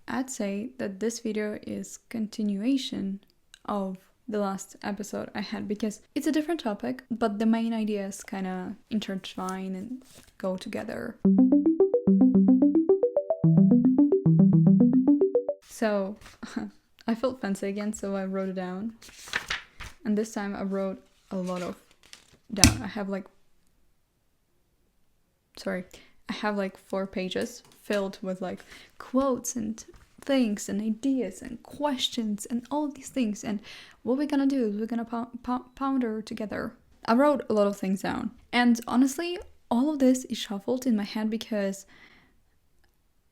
I'd say that this video is continuation of the last episode I had because it's a different topic, but the main ideas kind of intertwine and go together. So I felt fancy again, so I wrote it down. And this time I wrote a lot of down. I have like 4 pages filled with like quotes and things and ideas and questions and all these things. And what we're gonna do is we're gonna ponder together. I wrote a lot of things down. And honestly, all of this is shuffled in my head because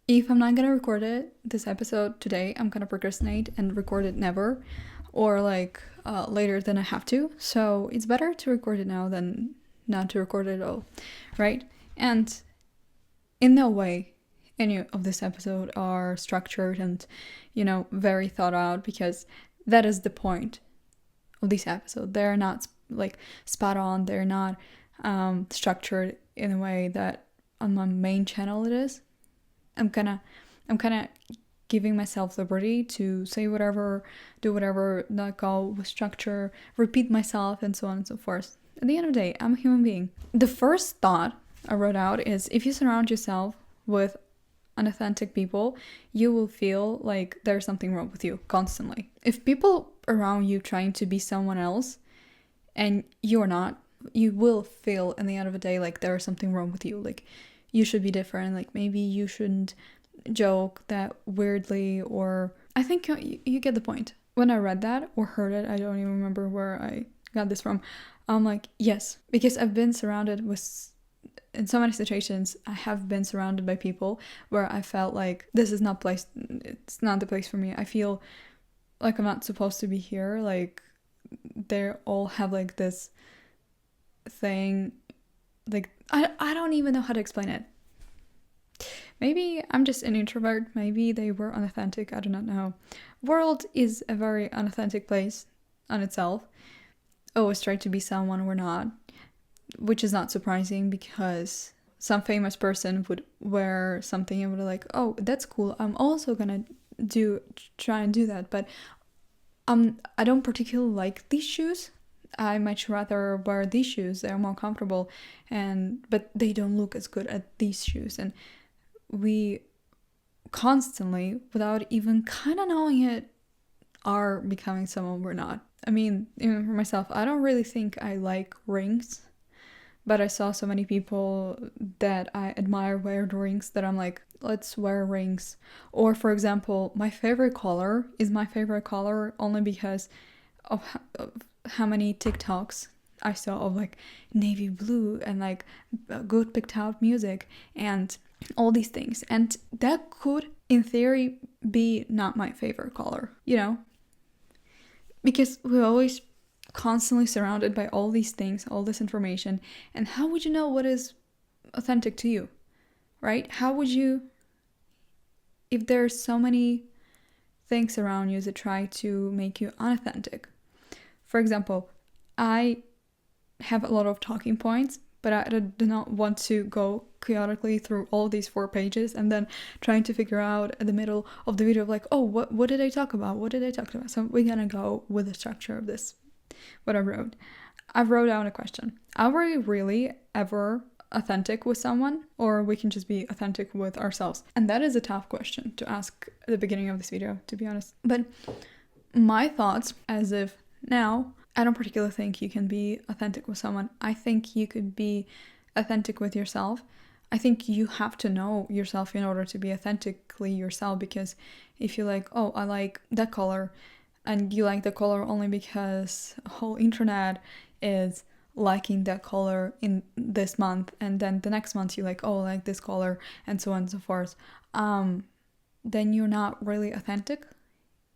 if I'm not gonna record this episode today, I'm gonna procrastinate and record it never, or like later than I have to. So it's better to record it now than not to record it at all, right? And in no way any of this episode are structured and, very thought out, because that is the point of this episode. They're not like spot on. They're not structured in a way that on my main channel it is. I'm kind of giving myself liberty to say whatever, do whatever, not go with structure, repeat myself, and so on and so forth. At the end of the day, I'm a human being. The first thought I wrote out is, if you surround yourself with unauthentic people, you will feel like there's something wrong with you constantly. If people around you trying to be someone else and you're not, you will feel in the end of the day like there's something wrong with you. Like you should be different. Like maybe you shouldn't joke that weirdly, or I think you get the point. When I read that or heard it, I don't even remember where I got this from. I'm like, yes, because I've been surrounded with, in so many situations, I have been surrounded by people where I felt like it's not the place for me. I feel like I'm not supposed to be here. Like they all have like this thing, like I don't even know how to explain it. Maybe I'm just an introvert. Maybe they were unauthentic. I do not know. World is a very unauthentic place on itself. Always try to be someone we're not, which is not surprising because some famous person would wear something and would be like, oh, that's cool. I'm also gonna try and do that. But I don't particularly like these shoes. I much rather wear these shoes. They're more comfortable, but they don't look as good as these shoes. And we constantly, without even kind of knowing it, are becoming someone we're not. I mean, even for myself, I don't really think I like rings, but I saw so many people that I admire wear rings that I'm like, let's wear rings. Or for example, my favorite color is my favorite color only because of how many TikToks I saw of like navy blue and like good picked out music and all these things. And that could, in theory, be not my favorite color, because we're always constantly surrounded by all these things, all this information. And how would you know what is authentic to you, right? How would you, if there's so many things around you that try to make you unauthentic? For example, I have a lot of talking points, but I do not want to go chaotically through all these 4 pages and then trying to figure out at the middle of the video like, oh, what did I talk about? What did I talk about? So we're gonna go with the structure of this, what I wrote. I wrote down a question. Are we really ever authentic with someone, or we can just be authentic with ourselves? And that is a tough question to ask at the beginning of this video, to be honest. But my thoughts, as if now, I don't particularly think you can be authentic with someone. I think you could be authentic with yourself. I think you have to know yourself in order to be authentically yourself, because if you're like, oh, I like that color, and you like the color only because the whole internet is liking that color in this month, and then the next month you're like, oh, I like this color, and so on and so forth, then you're not really authentic.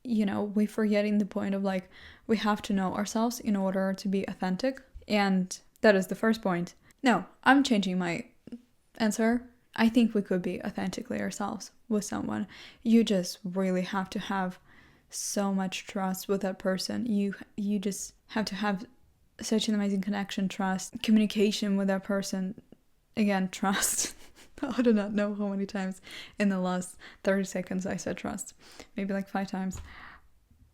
We're forgetting the point of like, we have to know ourselves in order to be authentic. And that is the first point. No, I'm changing my answer. I think we could be authentically ourselves with someone. You just really have to have so much trust with that person. You just have to have such an amazing connection, trust, communication with that person. Again, trust. I do not know how many times in the last 30 seconds I said trust. Maybe like 5 times.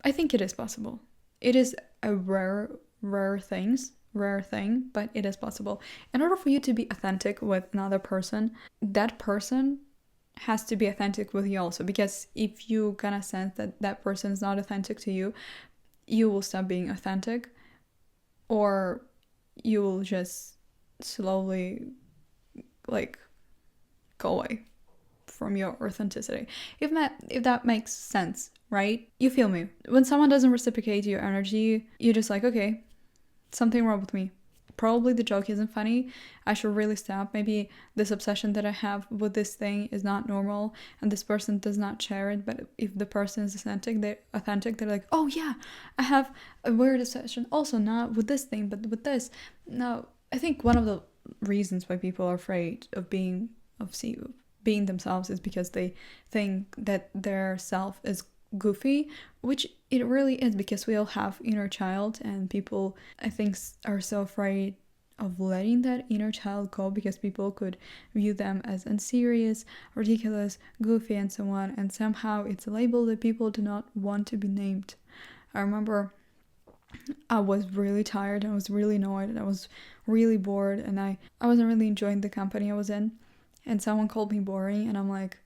I think it is possible. It is a rare thing, but it is possible. In order for you to be authentic with another person, that person has to be authentic with you also, because if you kind of sense that that person is not authentic to you, you will stop being authentic, or you will just slowly like go away from your authenticity. If that makes sense, right? You feel me? When someone doesn't reciprocate your energy, you're just like, okay, something wrong with me. Probably the joke isn't funny. I should really stop. Maybe this obsession that I have with this thing is not normal, and this person does not share it. But if the person is authentic, they're like, oh yeah, I have a weird obsession. Also not with this thing, but with this. Now, I think one of the reasons why people are afraid of being themselves is because they think that their self is goofy, which it really is, because we all have inner child, and people, I think, are so afraid of letting that inner child go because people could view them as unserious, ridiculous, goofy, and so on, and somehow it's a label that people do not want to be named. I remember I was really tired, and I was really annoyed, and I was really bored, and I wasn't really enjoying the company I was in, and someone called me boring, and I'm like,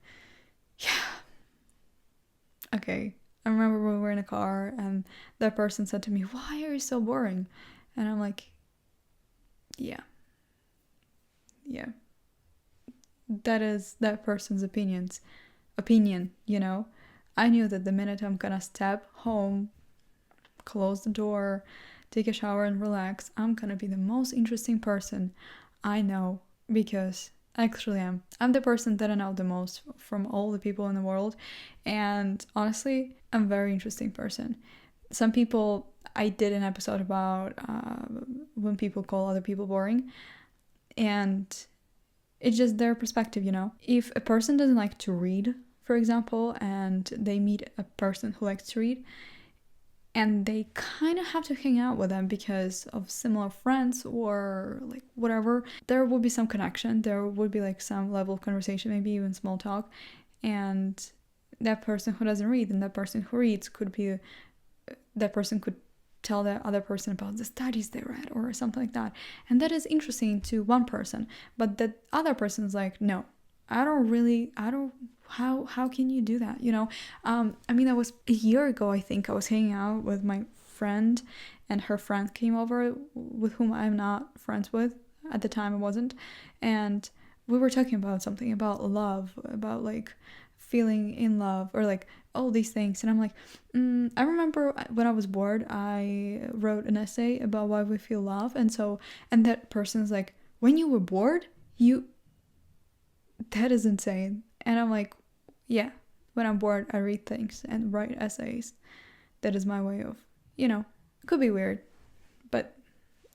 yeah, okay. I remember we were in a car, and that person said to me, why are you so boring? And I'm like, yeah, that is that person's opinion, you know. I knew that the minute I'm gonna step home, close the door, take a shower, and relax, I'm gonna be the most interesting person I know, because I actually am. I'm the person that I know the most from all the people in the world, and honestly, I'm a very interesting person. Some people, I did an episode about when people call other people boring, and it's just their perspective, you know. If a person doesn't like to read, for example, and they meet a person who likes to read, and they kind of have to hang out with them because of similar friends or like whatever, there will be some connection, there would be like some level of conversation, maybe even small talk, and that person who doesn't read and that person who reads could be, that person could tell the other person about the studies they read or something like that, and that is interesting to one person, but that other person's like, no, I don't, how can you do that, you know? I mean, I was a year ago, I think I was hanging out with my friend, and her friend came over, with whom I'm not friends with at the time. I wasn't, and we were talking about something about love, about like feeling in love, or like all these things, and I'm like, I remember when I was bored, I wrote an essay about why we feel love, and that person's like, when you were bored, that is insane. And I'm like, yeah, when I'm bored, I read things and write essays. That is my way of, you know, could be weird, but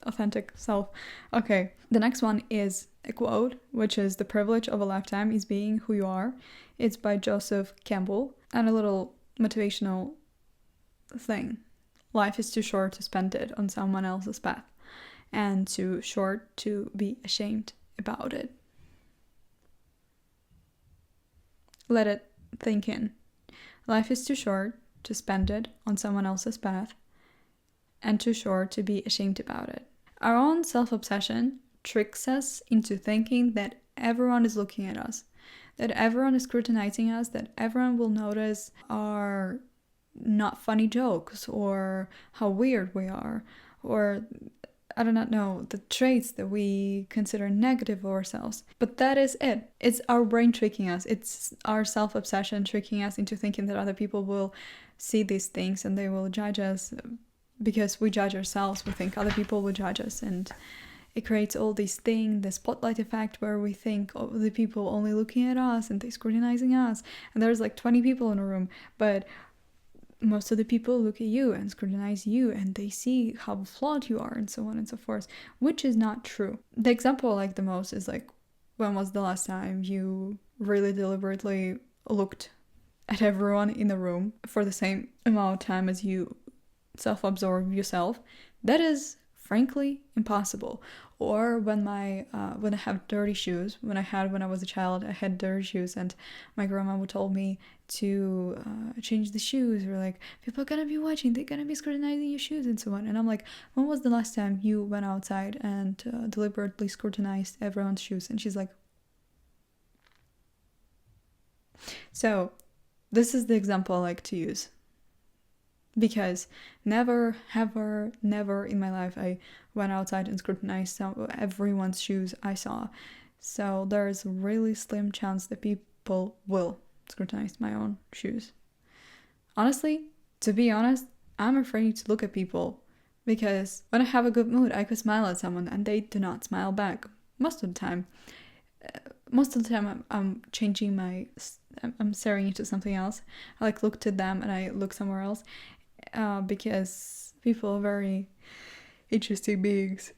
authentic self. Okay, the next one is a quote, which is, the privilege of a lifetime is being who you are. It's by Joseph Campbell, and a little motivational thing. Life is too short to spend it on someone else's path, and too short to be ashamed about it. Let it think in. Life is too short to spend it on someone else's path, and too short to be ashamed about it. Our own self-obsession tricks us into thinking that everyone is looking at us, that everyone is scrutinizing us, that everyone will notice our not funny jokes, or how weird we are, or I do not know, the traits that we consider negative of ourselves. But that is it. It's our brain tricking us. It's our self-obsession tricking us into thinking that other people will see these things and they will judge us, because we judge ourselves. We think other people will judge us, and it creates all these things, the spotlight effect, where we think, oh, the people only looking at us and they scrutinizing us, and there's like 20 people in a room, but most of the people look at you and scrutinize you, and they see how flawed you are, and so on and so forth, which is not true. The example I like the most is like, when was the last time you really deliberately looked at everyone in the room for the same amount of time as you self-absorb yourself? That is frankly impossible. Or when when I have dirty shoes, when I was a child, I had dirty shoes, and my grandma would tell me to change the shoes, or like, people are gonna be watching, they're gonna be scrutinizing your shoes and so on. And I'm like, when was the last time you went outside and deliberately scrutinized everyone's shoes? And she's like, so this is the example I like to use, because never, ever, never in my life I went outside and scrutinized everyone's shoes I saw. So there's a really slim chance that people will scrutinize my own shoes. Honestly, to be honest, I'm afraid to look at people, because when I have a good mood, I could smile at someone and they do not smile back most of the time. I'm changing I'm staring into something else. I like look to them and I look somewhere else, because people are very interesting beings.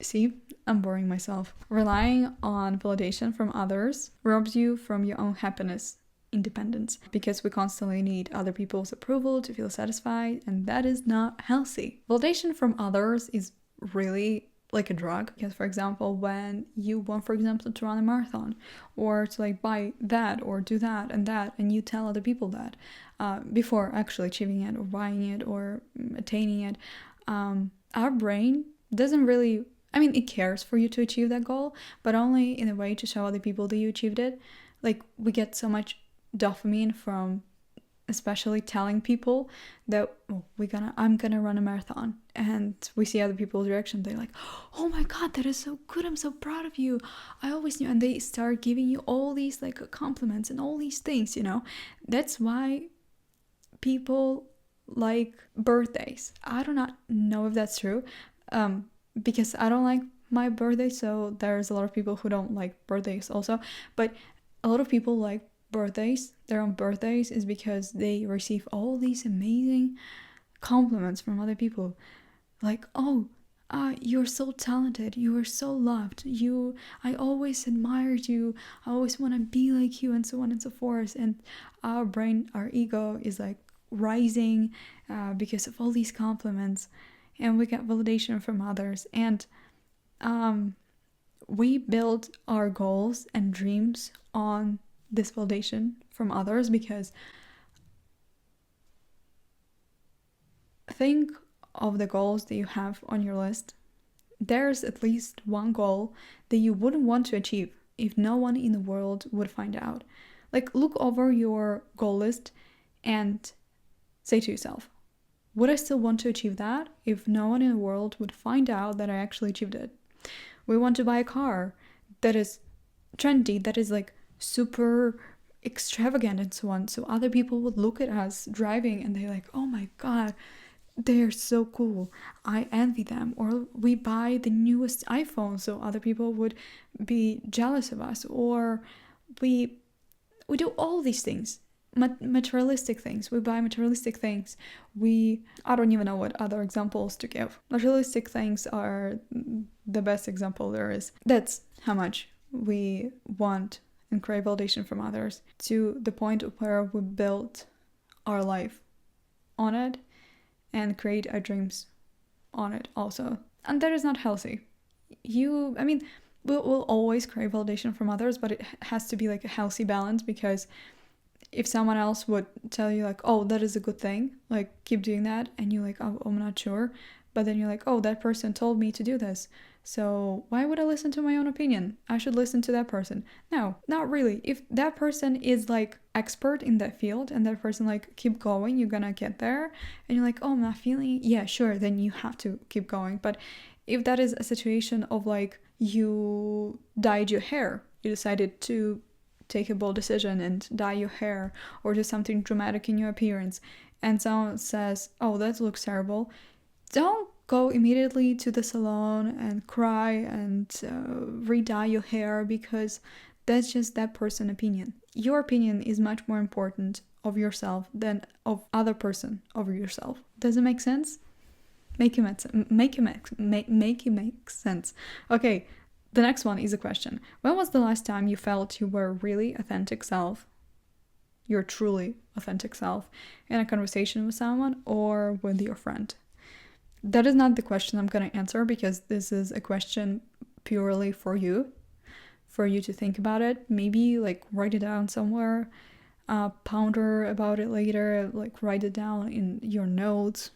See, I'm boring myself. Relying on validation from others robs you from your own happiness, independence, because we constantly need other people's approval to feel satisfied, and that is not healthy. Validation from others is really like a drug, because, for example, when you want, for example, to run a marathon, or to like buy that or do that, and you tell other people that before actually achieving it or buying it or attaining it, our brain doesn't really, I mean, it cares for you to achieve that goal, but only in a way to show other people that you achieved it. Like, we get so much dopamine from especially telling people that, oh, I'm gonna run a marathon, and we see other people's reaction. They're like, oh my god, that is so good, I'm so proud of you, I always knew. And they start giving you all these like compliments and all these things, you know. That's why people like birthdays. I do not know if that's true, because I don't like my birthday, so there's a lot of people who don't like birthdays also. But a lot of people like birthdays, their own birthdays, is because they receive all these amazing compliments from other people, like, oh, you're so talented, you are so loved, I always admired you, I always want to be like you, and so on and so forth. And our brain, our ego is like rising because of all these compliments, and we get validation from others. And we build our goals and dreams on this validation from others, because think of the goals that you have on your list. There's at least one goal that you wouldn't want to achieve if no one in the world would find out. Like, look over your goal list and say to yourself, would I still want to achieve that if no one in the world would find out that I actually achieved it? We want to buy a car that is trendy, that is like super extravagant and so on, so other people would look at us driving and they're like, oh my god, they're so cool, I envy them. Or we buy the newest iPhone so other people would be jealous of us. Or we do all these things, materialistic things. We buy materialistic things. I don't even know what other examples to give. Materialistic things are the best example there is. That's how much we want and crave validation from others, to the point where we build our life on it and create our dreams on it also. And that is not healthy. We'll always crave validation from others, but it has to be like a healthy balance, because if someone else would tell you like, oh, that is a good thing, like keep doing that, and you're like, oh, I'm not sure, but then you're like, oh, that person told me to do this, so why would I listen to my own opinion? I should listen to that person. No, not really. If that person is like expert in that field and that person like, keep going, you're gonna get there, and you're like, oh, I'm not feeling it, yeah, sure, then you have to keep going. But if that is a situation of like, you dyed your hair, you decided to take a bold decision and dye your hair or do something dramatic in your appearance, and someone says, oh, that looks terrible, don't go immediately to the salon and cry and re-dye your hair, because that's just that person's opinion. Your opinion is much more important of yourself than of other person over yourself. Does it make sense? Make it make sense. Okay, the next one is a question. When was the last time you felt you were really authentic self, your truly authentic self, in a conversation with someone or with your friend? That is not the question I'm gonna answer, because this is a question purely for you to think about it. Maybe like write it down somewhere, ponder about it later, like write it down in your notes,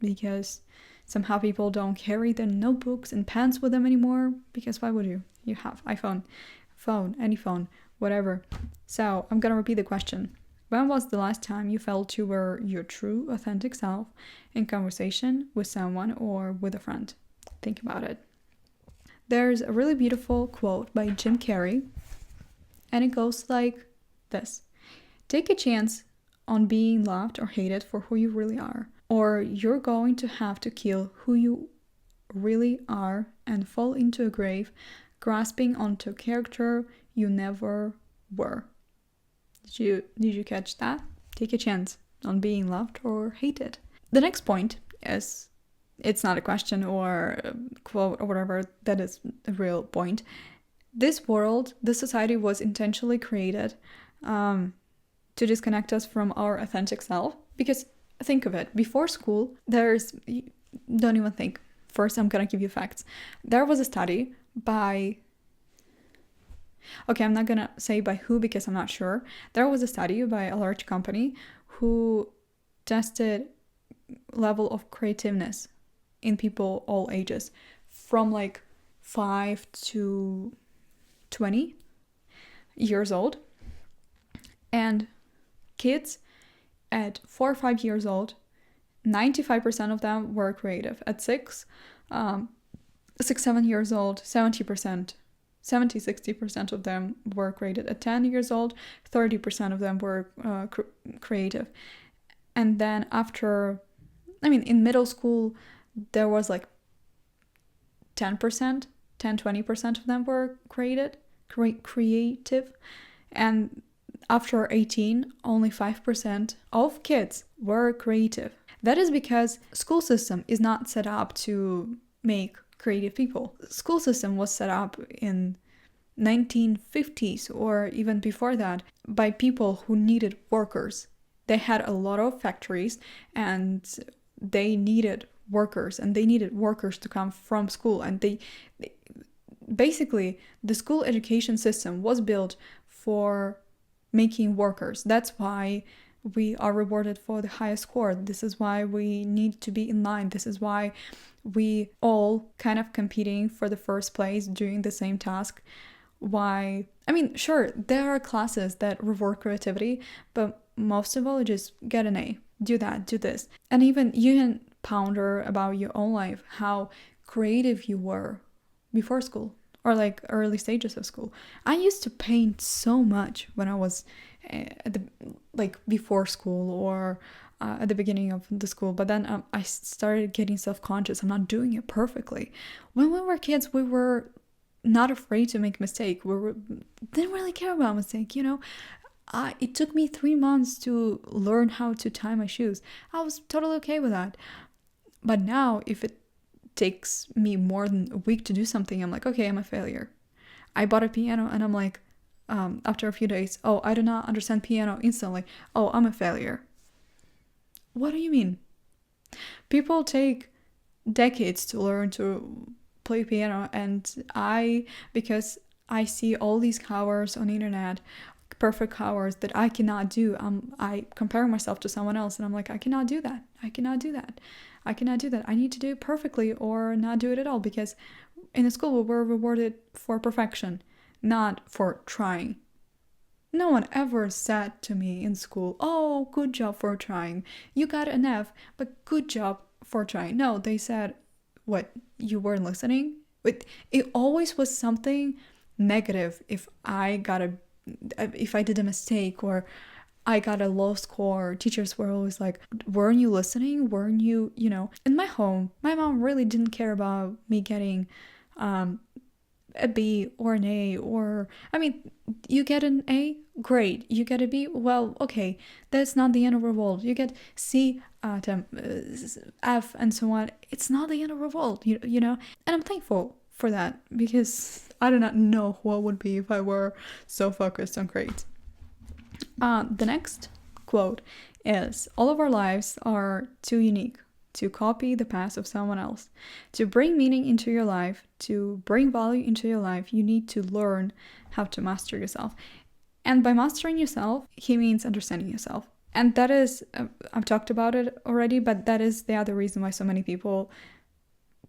because somehow people don't carry their notebooks and pens with them anymore, because why would you? You have iPhone, any phone, whatever. So I'm gonna repeat the question. When was the last time you felt you were your true, authentic self in conversation with someone or with a friend? Think about it. There's a really beautiful quote by Jim Carrey, and it goes like this: take a chance on being loved or hated for who you really are, or you're going to have to kill who you really are and fall into a grave grasping onto a character you never were. Did you catch that? Take a chance on being loved or hated. The next point is, it's not a question or a quote or whatever, that is a real point. This world, this society was intentionally created to disconnect us from our authentic self. Because think of it, before school, don't even think. First, I'm gonna give you facts. There was a study by, okay, I'm not gonna say by who because I'm not sure. There was a study by a large company who tested level of creativeness in people all ages, from like 5 to 20 years old. And kids at 4 or 5 years old, 95% of them were creative. At 6, 7 years old, 60% of them were creative. At 10 years old, 30% of them were creative. And then after, in middle school, there was like 20% of them were creative. And after 18, only 5% of kids were creative. That is because school system is not set up to make creative people. School system was set up in 1950s or even before that by people who needed workers. They had a lot of factories and they needed workers, and they needed workers to come from school. And they basically, the school education system was built for making workers. That's why we are rewarded for the highest score. This is why we need to be in line. This is why we all kind of competing for the first place, doing the same task. Why? Sure, there are classes that reward creativity, but most of all, just get an A. Do that, do this. And even you can ponder about your own life, how creative you were before school, or like early stages of school. I used to paint so much when I was before school or at the beginning of the school, but then I started getting self-conscious. I'm not doing it perfectly. When we were kids, we were not afraid to make mistake. Didn't really care about mistake, it took me 3 months to learn how to tie my shoes. I was totally okay with that. But now, if it takes me more than a week to do something, I'm like, okay, I'm a failure. I bought a piano and I'm like, after a few days, oh, I do not understand piano instantly. Oh, I'm a failure. What do you mean? People take decades to learn to play piano, and because I see all these covers on the internet, perfect covers that I cannot do, I compare myself to someone else and I'm like, I cannot do that. I need to do it perfectly or not do it at all, because in the school we were rewarded for perfection, not for trying. No one ever said to me in school, oh, good job for trying. You got an F, but good job for trying. No, they said, what, you weren't listening? It always was something negative if I did a mistake or I got a low score. Teachers were always like, weren't you listening? Weren't you, In my home, my mom really didn't care about me getting a B or an A, or, you get an A, great. You get a B, well, okay, that's not the end of the world. You get C, F, and so on. It's not the end of the world, And I'm thankful for that, because I do not know who I would be if I were so focused on grades. The next quote is, all of our lives are too unique to copy the past of someone else. To bring meaning into your life, to bring value into your life, you need to learn how to master yourself. And by mastering yourself, he means understanding yourself. And that is, I've talked about it already, but that is the other reason why so many people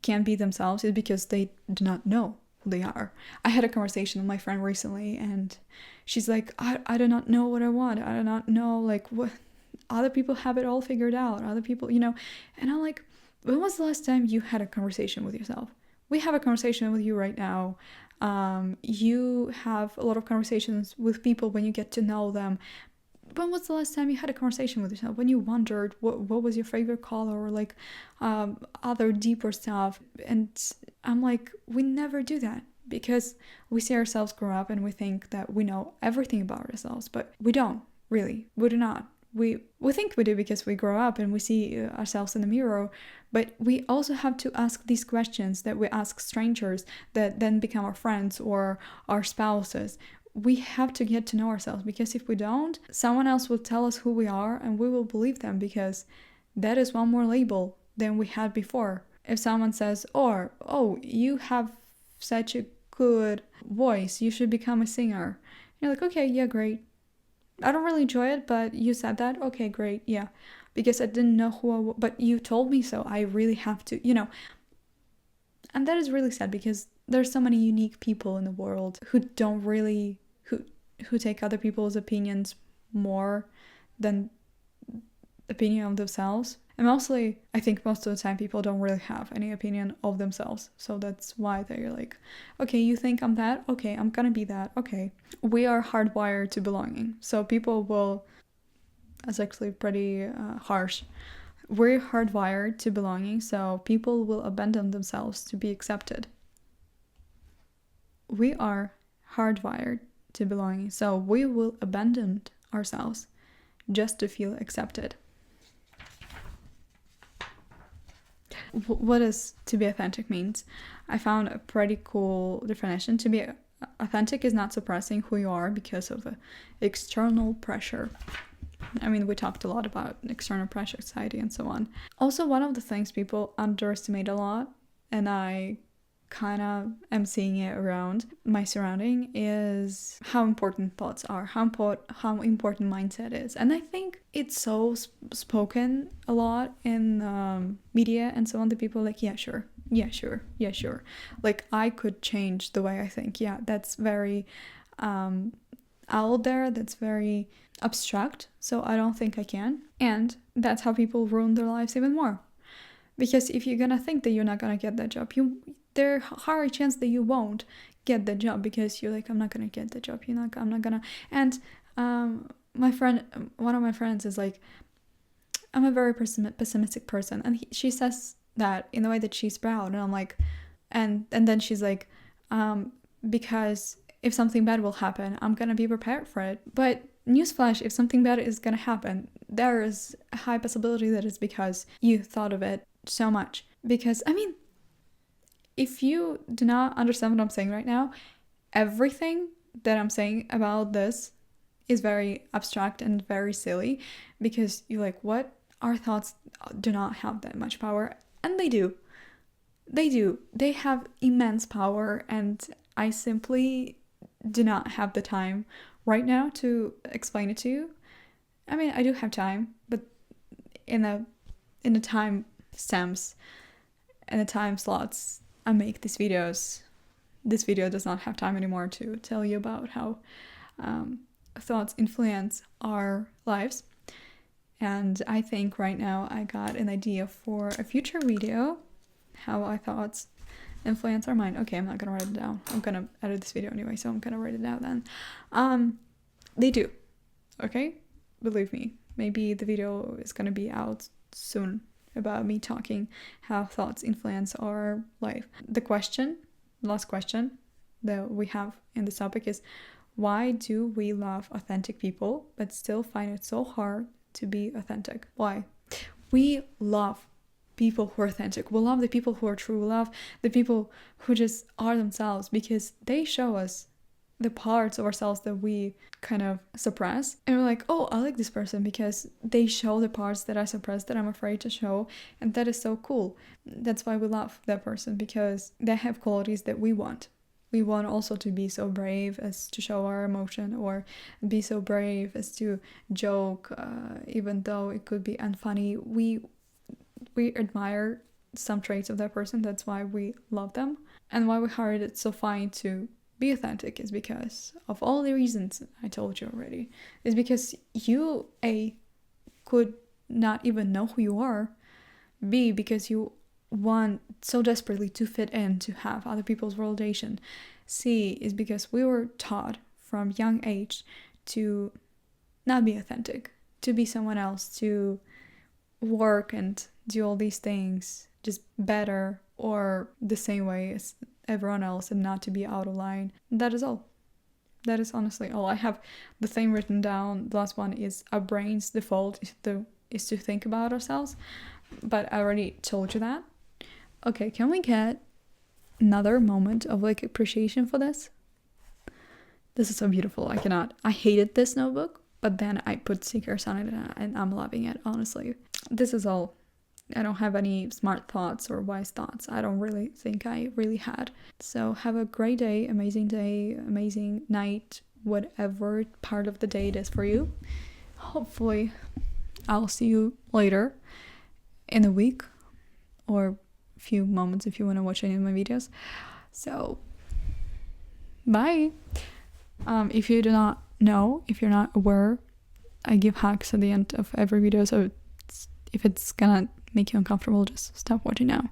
can't be themselves, is because they do not know who they are. I had a conversation with my friend recently, and she's like, I do not know what I want. I do not know, like, what other people have it all figured out. Other people, and I'm like, when was the last time you had a conversation with yourself? We have a conversation with you right now. You have a lot of conversations with people when you get to know them. When was the last time you had a conversation with yourself? When you wondered what was your favorite color, or like other deeper stuff? And I'm like, we never do that, because we see ourselves grow up and we think that we know everything about ourselves, but we don't really. We do not. We think we do because we grow up and we see ourselves in the mirror, but we also have to ask these questions that we ask strangers that then become our friends or our spouses. We have to get to know ourselves, because if we don't, someone else will tell us who we are and we will believe them, because that is one more label than we had before. If someone says, oh, you have such a good voice, you should become a singer. You're like, okay, yeah, great. I don't really enjoy it, but you said that, okay, great, yeah. Because I didn't know who I was, but you told me so, I really have to, And that is really sad, because there's so many unique people in the world who don't really who take other people's opinions more than opinion of themselves. And mostly, I think most of the time people don't really have any opinion of themselves. So that's why they're like, okay, you think I'm that? Okay, I'm gonna be that. Okay. We are hardwired to belonging. So people will, that's actually pretty harsh. We're hardwired to belonging, so people will abandon themselves to be accepted. We are hardwired to belonging, so we will abandon ourselves just to feel accepted. What does to be authentic means? I found a pretty cool definition. To be authentic is not suppressing who you are because of external pressure. I mean, we talked a lot about external pressure, anxiety, and so on. Also, one of the things people underestimate a lot, and I kind of am seeing it around my surrounding, is how important thoughts are, how important mindset is. And I think it's so spoken a lot in media and so on. The people are like, yeah, sure. Like, I could change the way I think. Yeah, that's very out there, that's very abstract, so I don't think I can. And that's how people ruin their lives even more. Because if you're gonna think that you're not gonna get that job, there's a higher chance that you won't get the job, because you're like, I'm not gonna get the job. I'm not gonna. And my friend, one of my friends is like, I'm a very pessimistic person, and she says that in the way that she's proud, and I'm like, and then she's like, because if something bad will happen, I'm gonna be prepared for it. But newsflash, if something bad is gonna happen, there is a high possibility that it's because you thought of it so much. Because, I mean, if you do not understand what I'm saying right now, everything that I'm saying about this is very abstract and very silly, because you're like, what? Our thoughts do not have that much power. And they do. They have immense power, and I simply do not have the time right now to explain it to you. I mean, I do have time, but in the time stamps and the time slots I make these videos, this video does not have time anymore to tell you about how thoughts influence our lives. And I think right now I got an idea for a future video, how our thoughts influence our mind. Okay, I'm not gonna write it down. I'm gonna edit this video anyway, so I'm gonna write it down then. They do. Okay? Believe me. Maybe the video is gonna be out soon about me talking how thoughts influence our life. The last question that we have in this topic is, why do we love authentic people but still find it so hard to be authentic? Why? We love people who are authentic. We love the people who are true. We love the people who just are themselves, because they show us the parts of ourselves that we kind of suppress. And we're like, oh, I like this person because they show the parts that I suppress, that I'm afraid to show. And that is so cool. That's why we love that person, because they have qualities that we want. We want also to be so brave as to show our emotion, or be so brave as to joke, even though it could be unfunny. We admire some traits of that person. That's why we love them. And why we find it so fine to be authentic is because of all the reasons I told you already. Is because you, A, could not even know who you are. B, because you want so desperately to fit in, to have other people's validation. C, is because we were taught from young age to not be authentic, to be someone else, to work and do all these things just better or the same way as everyone else, and not to be out of line. That is all. That is honestly all. I have the thing written down. The last one is our brain's default is to think about ourselves, but I already told you that. Okay, can we get another moment of like appreciation for this? This is so beautiful. I hated this notebook, but then I put stickers on it and I'm loving it, honestly. This is all. I don't have any smart thoughts or wise thoughts. I don't really think I really had. So have a great day, amazing night, whatever part of the day it is for you. Hopefully I'll see you later in a week or a few moments if you want to watch any of my videos. So bye. If you do not know, if you're not aware, I give hacks at the end of every video, so if it's gonna make you uncomfortable, just stop watching now.